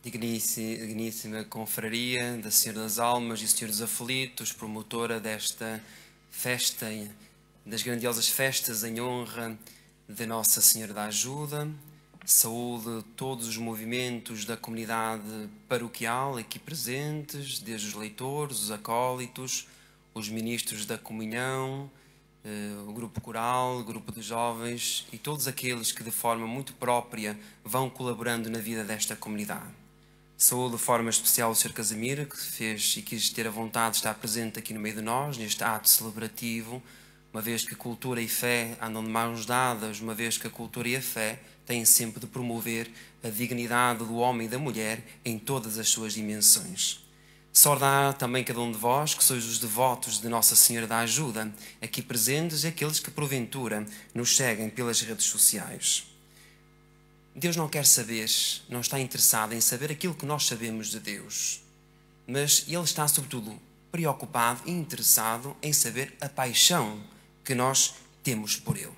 Digníssima Confraria da Senhora das Almas e Senhor dos Aflitos, promotora desta festa, das grandiosas festas em honra de Nossa Senhora da Ajuda. Saúde todos os movimentos da comunidade paroquial aqui presentes, desde os leitores, os acólitos, os ministros da comunhão, o grupo coral, o grupo de jovens e todos aqueles que de forma muito própria vão colaborando na vida desta comunidade. Saúde de forma especial o Sr. Casimiro, que fez e quis ter a vontade de estar presente aqui no meio de nós, neste ato celebrativo, uma vez que cultura e fé andam de mãos dadas, uma vez que a cultura e a fé têm sempre de promover a dignidade do homem e da mulher em todas as suas dimensões. Saudar também cada um de vós, que sois os devotos de Nossa Senhora da Ajuda, aqui presentes e aqueles que porventura nos seguem pelas redes sociais. Deus não quer saber, não está interessado em saber aquilo que nós sabemos de Deus, mas Ele está sobretudo preocupado e interessado em saber a paixão que nós temos por Ele.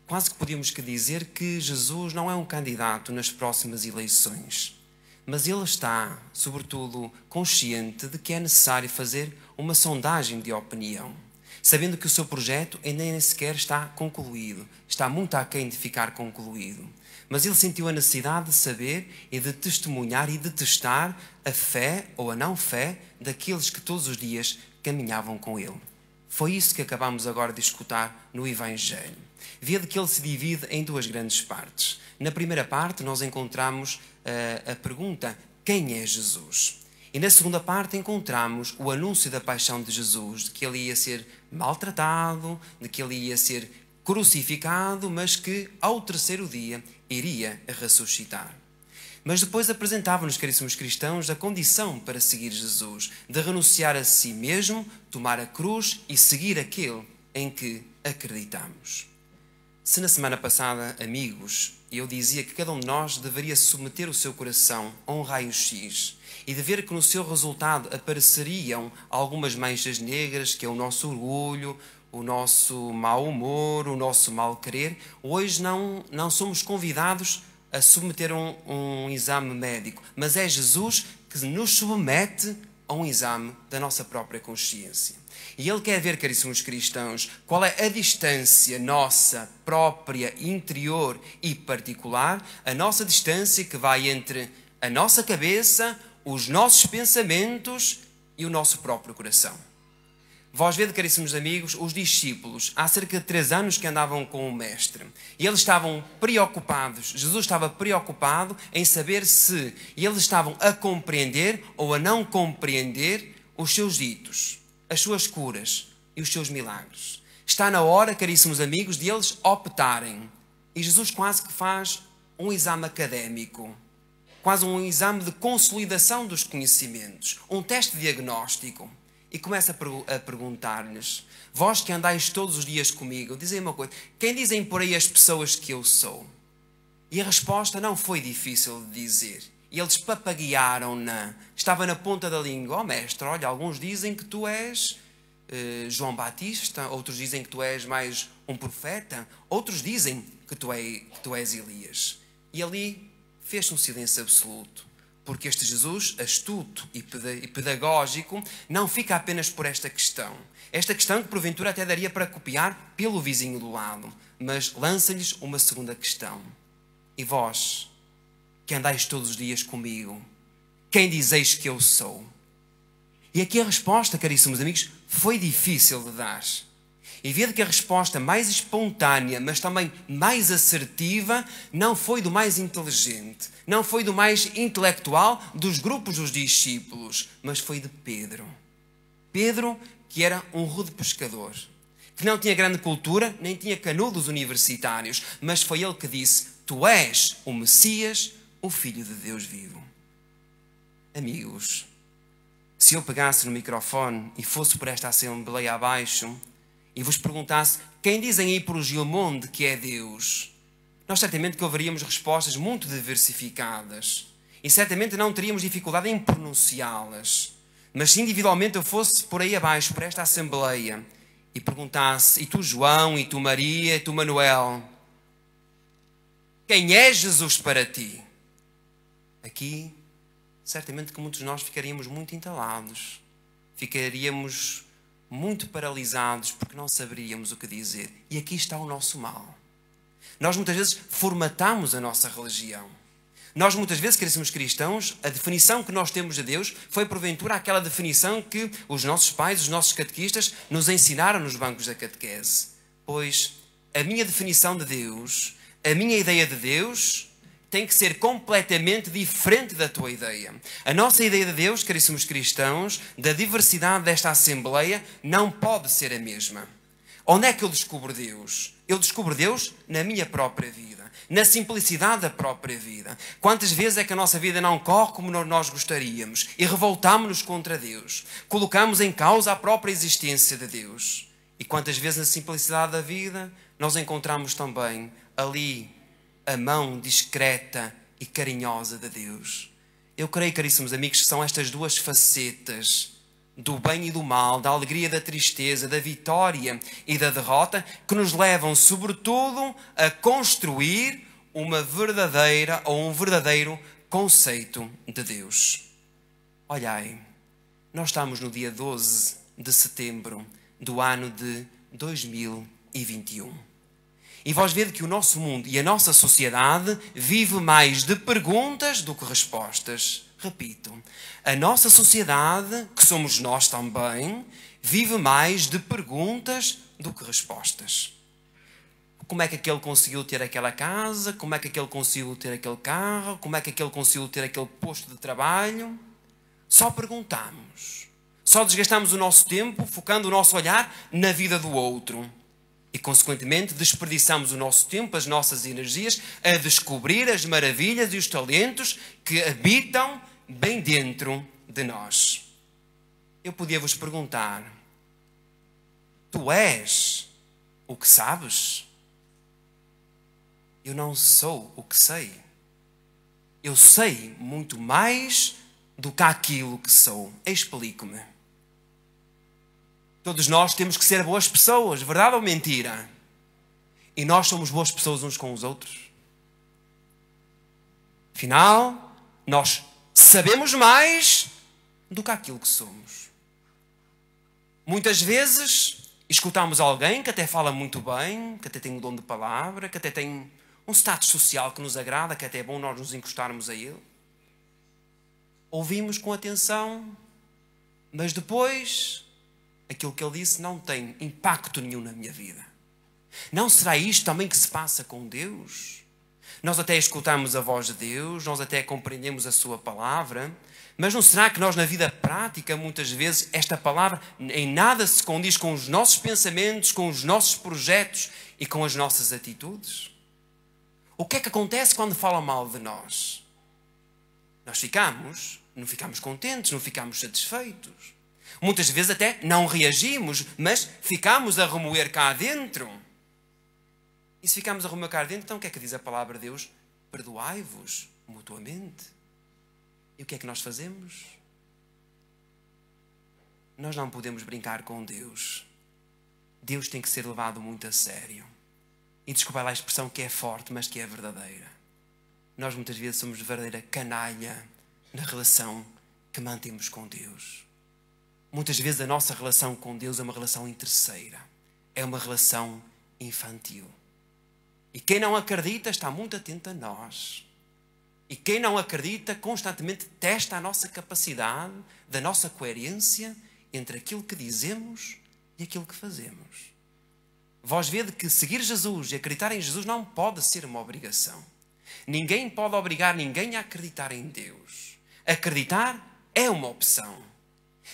Quase que podíamos dizer que Jesus não é um candidato nas próximas eleições, mas Ele está, sobretudo, consciente de que é necessário fazer uma sondagem de opinião, sabendo que o seu projeto ainda nem sequer está concluído, está muito aquém de ficar concluído. Mas ele sentiu a necessidade de saber e de testemunhar e de testar a fé ou a não fé daqueles que todos os dias caminhavam com ele. Foi isso que acabamos agora de escutar no Evangelho. Vede que ele se divide em duas grandes partes. Na primeira parte nós encontramos a pergunta: quem é Jesus? E na segunda parte encontramos o anúncio da paixão de Jesus, de que ele ia ser maltratado, de que ele ia ser crucificado, mas que ao terceiro dia iria ressuscitar. Mas depois apresentava-nos, caríssimos cristãos, a condição para seguir Jesus, de renunciar a si mesmo, tomar a cruz e seguir aquele em que acreditamos. Se na semana passada, amigos, eu dizia que cada um de nós deveria submeter o seu coração a um raio-x e de ver que no seu resultado apareceriam algumas manchas negras, que é o nosso orgulho, o nosso mau humor, o nosso mal querer, hoje não somos convidados a submeter um exame médico, mas é Jesus que nos submete a um exame da nossa própria consciência. E Ele quer ver, caríssimos cristãos, qual é a distância nossa própria, interior e particular, a nossa distância que vai entre a nossa cabeça, os nossos pensamentos e o nosso próprio coração. Vós vede, caríssimos amigos, os discípulos, há cerca de 3 anos que andavam com o Mestre. E eles estavam preocupados, Jesus estava preocupado em saber se eles estavam a compreender ou a não compreender os seus ditos, as suas curas e os seus milagres. Está na hora, caríssimos amigos, de eles optarem. E Jesus quase que faz um exame académico, quase um exame de consolidação dos conhecimentos, um teste diagnóstico. E começa a perguntar-lhes: vós que andais todos os dias comigo, dizem uma coisa, quem dizem por aí as pessoas que eu sou? E a resposta não foi difícil de dizer. E eles papaguearam-na, estava na ponta da língua. Mestre, olha, alguns dizem que tu és João Batista, outros dizem que tu és mais um profeta, outros dizem que tu és Elias. E ali fez-se um silêncio absoluto. Porque este Jesus, astuto e pedagógico, não fica apenas por esta questão. Esta questão que porventura até daria para copiar pelo vizinho do lado. Mas lança-lhes uma segunda questão. E vós, que andais todos os dias comigo, quem dizeis que eu sou? E aqui a resposta, caríssimos amigos, foi difícil de dar. E vede que a resposta mais espontânea, mas também mais assertiva, não foi do mais inteligente, não foi do mais intelectual dos grupos dos discípulos, mas foi de Pedro. Pedro, que era um rude pescador, que não tinha grande cultura, nem tinha canudos universitários, mas foi ele que disse: tu és o Messias, o Filho de Deus vivo. Amigos, se eu pegasse no microfone e fosse por esta assembleia abaixo e vos perguntasse: quem dizem aí por Gilmonde que é Deus? Nós certamente que ouviríamos respostas muito diversificadas e certamente não teríamos dificuldade em pronunciá-las. Mas se individualmente eu fosse por aí abaixo, por esta assembleia, e perguntasse: e tu João, e tu Maria, e tu Manuel, quem é Jesus para ti? Aqui certamente que muitos de nós ficaríamos muito entalados, ficaríamos muito paralisados porque não saberíamos o que dizer. E aqui está o nosso mal. Nós muitas vezes formatamos a nossa religião. Nós muitas vezes, caríssimos cristãos, a definição que nós temos de Deus foi porventura aquela definição que os nossos pais, os nossos catequistas nos ensinaram nos bancos da catequese. Pois a minha definição de Deus, a minha ideia de Deus, tem que ser completamente diferente da tua ideia. A nossa ideia de Deus, caríssimos cristãos, da diversidade desta Assembleia, não pode ser a mesma. Onde é que eu descubro Deus? Eu descubro Deus na minha própria vida, na simplicidade da própria vida. Quantas vezes é que a nossa vida não corre como nós gostaríamos e revoltámos-nos contra Deus? Colocamos em causa a própria existência de Deus. E quantas vezes na simplicidade da vida nós encontramos também ali a mão discreta e carinhosa de Deus. Eu creio, caríssimos amigos, que são estas duas facetas do bem e do mal, da alegria e da tristeza, da vitória e da derrota, que nos levam, sobretudo, a construir uma verdadeira ou um verdadeiro conceito de Deus. Olhai, nós estamos no dia 12 de setembro do ano de 2021. E vós vede que o nosso mundo e a nossa sociedade vive mais de perguntas do que respostas. Repito, a nossa sociedade, que somos nós também, vive mais de perguntas do que respostas. Como é que aquele conseguiu ter aquela casa? Como é que aquele conseguiu ter aquele carro? Como é que aquele conseguiu ter aquele posto de trabalho? Só perguntamos. Só desgastamos o nosso tempo focando o nosso olhar na vida do outro. E, consequentemente, desperdiçamos o nosso tempo, as nossas energias, a descobrir as maravilhas e os talentos que habitam bem dentro de nós. Eu podia vos perguntar: tu és o que sabes? Eu não sou o que sei. Eu sei muito mais do que aquilo que sou. Explico-me. Todos nós temos que ser boas pessoas, verdade ou mentira? E nós somos boas pessoas uns com os outros. Afinal, nós sabemos mais do que aquilo que somos. Muitas vezes escutamos alguém que até fala muito bem, que até tem um dom de palavra, que até tem um status social que nos agrada, que até é bom nós nos encostarmos a ele. Ouvimos com atenção, mas depois aquilo que ele disse não tem impacto nenhum na minha vida. Não será isto também que se passa com Deus? Nós até escutamos a voz de Deus, nós até compreendemos a sua palavra, mas não será que nós na vida prática, muitas vezes, esta palavra em nada se condiz com os nossos pensamentos, com os nossos projetos e com as nossas atitudes? O que é que acontece quando falam mal de nós? Nós não ficamos contentes, não ficamos satisfeitos. Muitas vezes até não reagimos, mas ficamos a remoer cá dentro. E se ficamos a remoer cá dentro, então o que é que diz a palavra de Deus? Perdoai-vos mutuamente. E o que é que nós fazemos? Nós não podemos brincar com Deus. Deus tem que ser levado muito a sério. E desculpa lá a expressão que é forte, mas que é verdadeira. Nós muitas vezes somos verdadeira canalha na relação que mantemos com Deus. Muitas vezes a nossa relação com Deus é uma relação interesseira. É uma relação infantil. E quem não acredita está muito atento a nós. E quem não acredita constantemente testa a nossa capacidade, da nossa coerência entre aquilo que dizemos e aquilo que fazemos. Vós vede que seguir Jesus e acreditar em Jesus não pode ser uma obrigação. Ninguém pode obrigar ninguém a acreditar em Deus. Acreditar é uma opção.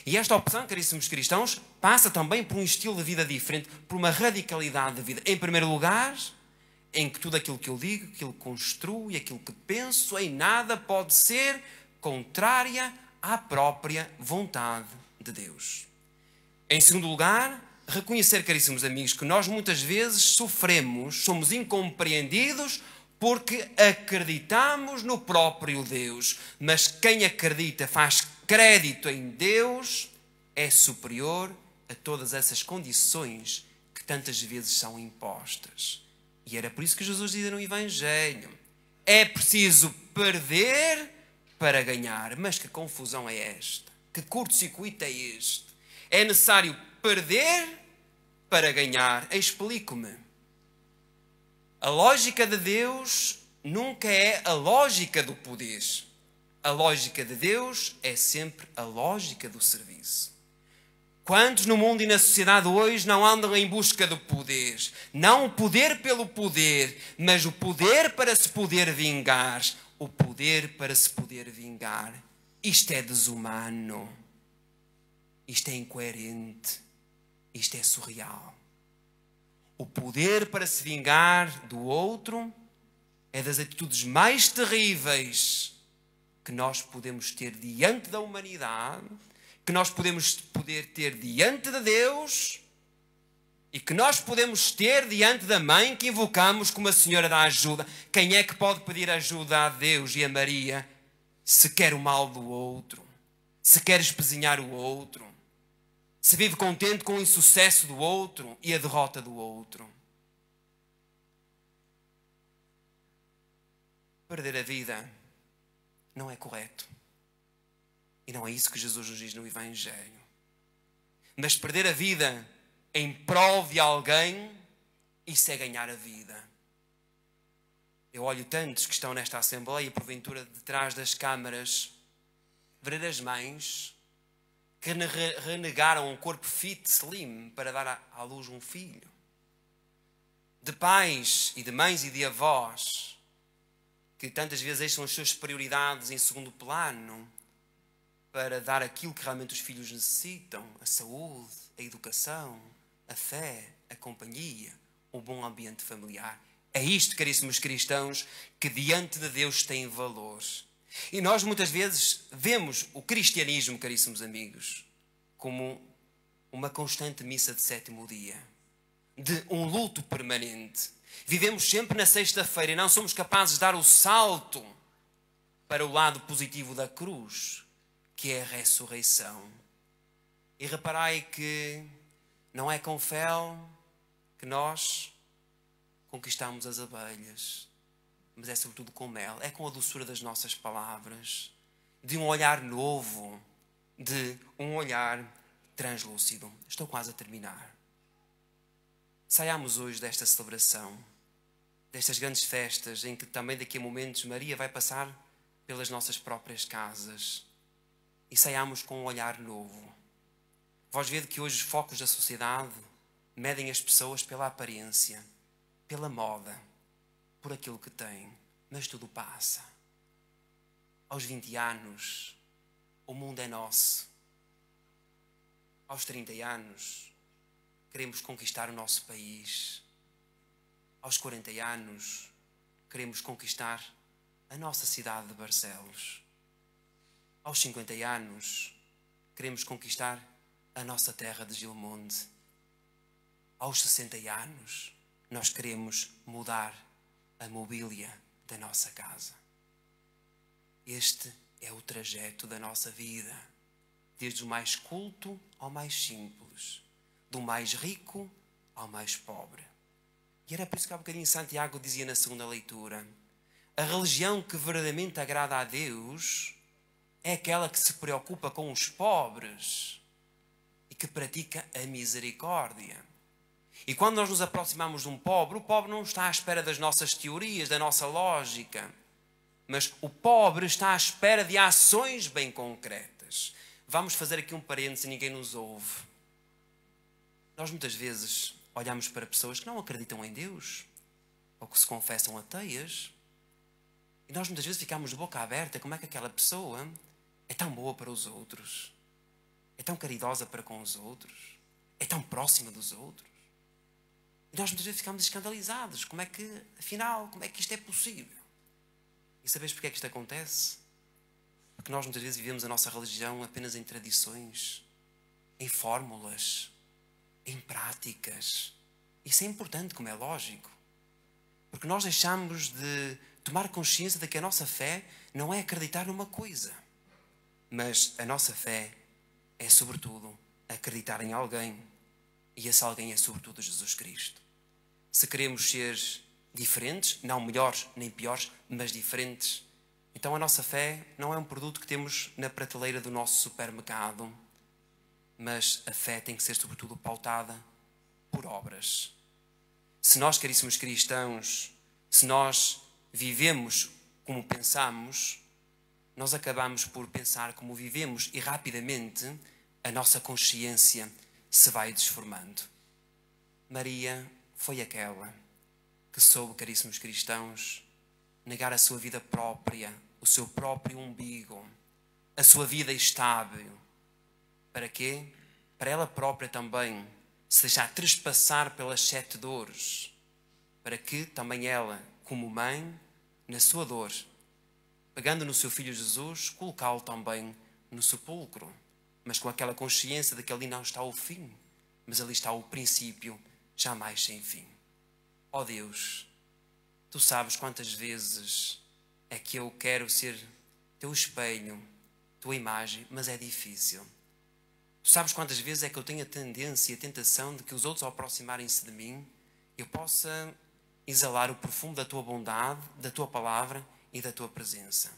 E esta opção, caríssimos cristãos, passa também por um estilo de vida diferente, por uma radicalidade de vida. Em primeiro lugar, em que tudo aquilo que eu digo, aquilo que construo e aquilo que penso, em nada pode ser contrária à própria vontade de Deus. Em segundo lugar, reconhecer, caríssimos amigos, que nós muitas vezes sofremos, somos incompreendidos porque acreditamos no próprio Deus. Mas quem acredita, faz crédito em Deus, é superior a todas essas condições que tantas vezes são impostas. E era por isso que Jesus dizia no Evangelho: é preciso perder para ganhar. Mas que confusão é esta? Que curto-circuito é este? É necessário perder para ganhar. Explico-me. A lógica de Deus nunca é a lógica do poder. A lógica de Deus é sempre a lógica do serviço. Quantos no mundo e na sociedade hoje não andam em busca do poder? Não o poder pelo poder, mas o poder para se poder vingar. O poder para se poder vingar. Isto é desumano. Isto é incoerente. Isto é surreal. O poder para se vingar do outro é das atitudes mais terríveis que nós podemos ter diante da humanidade, que nós podemos ter diante de Deus e que nós podemos ter diante da mãe que invocamos como a Senhora da Ajuda. Quem é que pode pedir ajuda a Deus e a Maria se quer o mal do outro, se quer espezinhar o outro, se vive contente com o insucesso do outro e a derrota do outro? Perder a vida não é correto. E não é isso que Jesus nos diz no Evangelho. Mas perder a vida em prol de alguém, isso é ganhar a vida. Eu olho tantos que estão nesta Assembleia, porventura detrás das câmaras, verdadeiras mães que renegaram um corpo fit, slim, para dar à luz um filho. De pais e de mães e de avós que tantas vezes deixam as suas prioridades em segundo plano para dar aquilo que realmente os filhos necessitam: a saúde, a educação, a fé, a companhia, um bom ambiente familiar. É isto, caríssimos cristãos, que diante de Deus tem valor. E nós muitas vezes vemos o cristianismo, caríssimos amigos, como uma constante missa de sétimo dia, de um luto permanente. Vivemos sempre na sexta-feira e não somos capazes de dar o salto para o lado positivo da cruz, que é a ressurreição. E reparai que não é com fel que nós conquistamos as abelhas, mas é sobretudo com mel, é com a doçura das nossas palavras, de um olhar novo, de um olhar translúcido. Estou quase a terminar. Saiamos hoje desta celebração, destas grandes festas, em que também daqui a momentos Maria vai passar pelas nossas próprias casas, e saiamos com um olhar novo. Vós vede que hoje os focos da sociedade medem as pessoas pela aparência, pela moda, por aquilo que têm, mas tudo passa. Aos 20 anos, o mundo é nosso. Aos 30 anos, queremos conquistar o nosso país. Aos 40 anos, queremos conquistar a nossa cidade de Barcelos. Aos 50 anos, queremos conquistar a nossa terra de Gilmonde. Aos 60 anos, nós queremos mudar a mobília da nossa casa. Este é o trajeto da nossa vida, desde o mais culto ao mais simples, do mais rico ao mais pobre. E era por isso que há bocadinho Santiago dizia na segunda leitura: a religião que verdadeiramente agrada a Deus é aquela que se preocupa com os pobres e que pratica a misericórdia. E quando nós nos aproximamos de um pobre, o pobre não está à espera das nossas teorias, da nossa lógica, mas o pobre está à espera de ações bem concretas. Vamos fazer aqui um parênteses e ninguém nos ouve. Nós muitas vezes olhamos para pessoas que não acreditam em Deus, ou que se confessam ateias, e nós muitas vezes ficamos de boca aberta. Como é que aquela pessoa é tão boa para os outros, é tão caridosa para com os outros, é tão próxima dos outros? E nós muitas vezes ficamos escandalizados. Como é que, afinal, como é que isto é possível? E sabes porque é que isto acontece? Porque nós muitas vezes vivemos a nossa religião apenas em tradições, em fórmulas, em práticas. Isso é importante, como é lógico. Porque nós deixamos de tomar consciência de que a nossa fé não é acreditar numa coisa. Mas a nossa fé é, sobretudo, acreditar em alguém. E esse alguém é, sobretudo, Jesus Cristo. Se queremos ser diferentes, não melhores nem piores, mas diferentes, Então a nossa fé não é um produto que temos na prateleira do nosso supermercado, mas a fé tem que ser sobretudo pautada por obras. Se nós, caríssimos cristãos, se nós vivemos como pensamos, nós acabamos por pensar como vivemos e rapidamente a nossa consciência se vai desformando. Maria foi aquela que soube, caríssimos cristãos, negar a sua vida própria, o seu próprio umbigo, a sua vida estável. Para quê? Para ela própria também se deixar trespassar pelas 7 dores, para que também ela, como mãe, na sua dor, pegando no seu filho Jesus, colocá-lo também no sepulcro, mas com aquela consciência de que ali não está o fim, mas ali está o princípio, jamais sem fim. Ó Deus, tu sabes quantas vezes é que eu quero ser teu espelho, tua imagem, mas é difícil. Tu sabes quantas vezes é que eu tenho a tendência e a tentação de que os outros, ao aproximarem-se de mim, eu possa exalar o perfume da tua bondade, da tua palavra e da tua presença.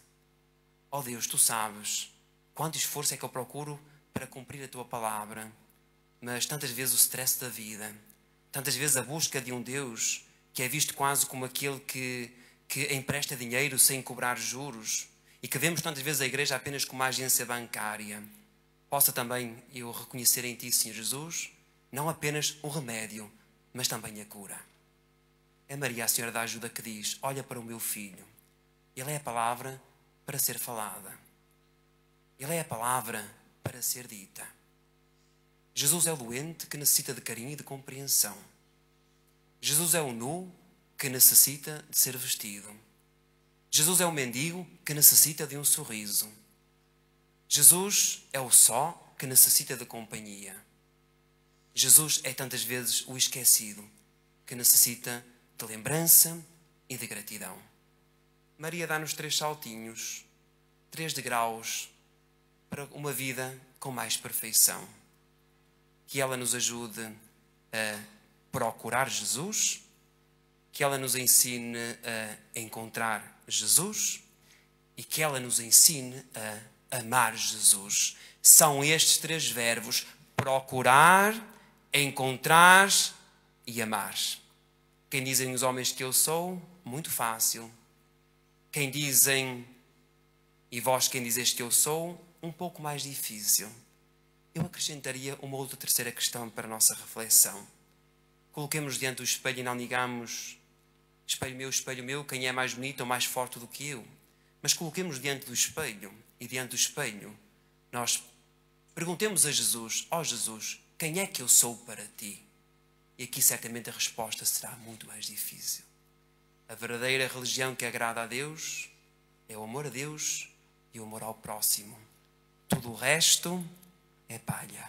Ó Deus, tu sabes quanto esforço é que eu procuro para cumprir a tua palavra, mas tantas vezes o stress da vida, tantas vezes a busca de um Deus que é visto quase como aquele que empresta dinheiro sem cobrar juros, e que vemos tantas vezes a igreja apenas como uma agência bancária. Possa também eu reconhecer em ti, Senhor Jesus, não apenas o remédio, mas também a cura. É Maria, a Senhora da Ajuda, que diz: olha para o meu filho. Ele é a palavra para ser falada. Ele é a palavra para ser dita. Jesus é o doente que necessita de carinho e de compreensão. Jesus é o nu que necessita de ser vestido. Jesus é o mendigo que necessita de um sorriso. Jesus é o só que necessita de companhia. Jesus é tantas vezes o esquecido que necessita de lembrança e de gratidão. Maria dá-nos 3 saltinhos, 3 degraus para uma vida com mais perfeição. Que ela nos ajude a procurar Jesus, que ela nos ensine a encontrar Jesus e que ela nos ensine a amar Jesus. São estes 3 verbos: procurar, encontrar e amar. Quem dizem os homens que eu sou? Muito fácil. Quem dizem, e vós quem dizes que eu sou? Um pouco mais difícil. Eu acrescentaria uma outra terceira questão para a nossa reflexão. Coloquemos diante do espelho e não digamos: espelho meu, quem é mais bonito ou mais forte do que eu? Mas coloquemos diante do espelho, e diante do espelho nós perguntemos a Jesus: ó Jesus, quem é que eu sou para ti? E aqui certamente a resposta será muito mais difícil. A verdadeira religião que agrada a Deus é o amor a Deus e o amor ao próximo. Tudo o resto é palha.